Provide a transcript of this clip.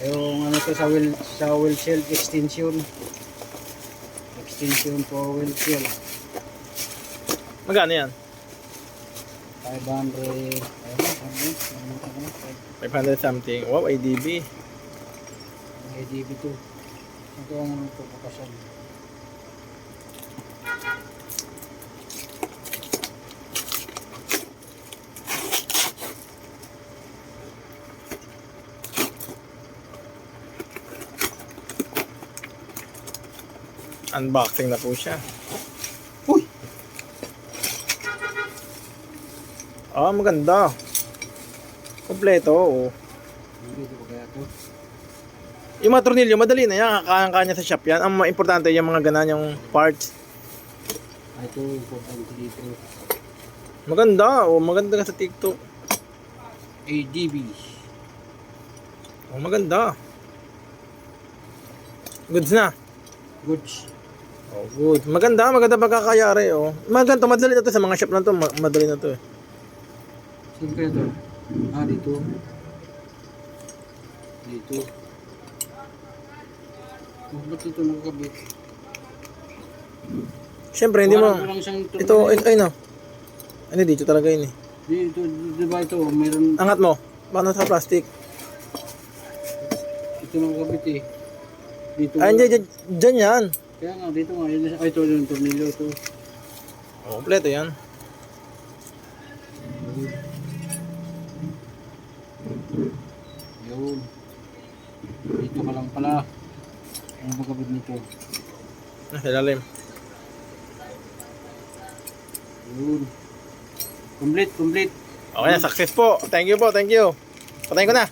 Yung ano to sa wheel seal extension. Extension for wheel seal. Magkano yan? 500. Ayun, 500 something. Wow, IDB. ADB to. Ito ang ano to kapasal. Unboxing na po siya. Uy! Ah, maganda. Kompleto, oh. Dito ko kaya to. Yung mga tornilyo, madali na yan. Kaya-kaya sa shop yan. Ang importante yung mga gananyang parts. Ito importante dito. Maganda, oh. Maganda ka sa TikTok. ADB. Oh, maganda. Goods na. Goods. Oh, good. Maganda pagkakayari, oh. Maganda, madali na to sa mga shop na to. Madali na to, eh. Saan kaya to? Dito. Dito. Oh, ba't ito nakakabit? Siyempre, hindi mo. Parang walang isang Ito, ay no. Ano dito talaga yun, eh. Dito, di ba ito? Meron. Angat mo. Paano sa plastic? Ito nakakabit eh. Dito. Ay, dyan yan. Kaya nga, dito nga. Ito yung tornilyo ito. Oh, kompleto yan. Yun. Dito ka lang pala. Ang magkabit nito. Ah, ilalim. Yun. Complete. Okay na, success po. Thank you po, thank you. Patayin ko na.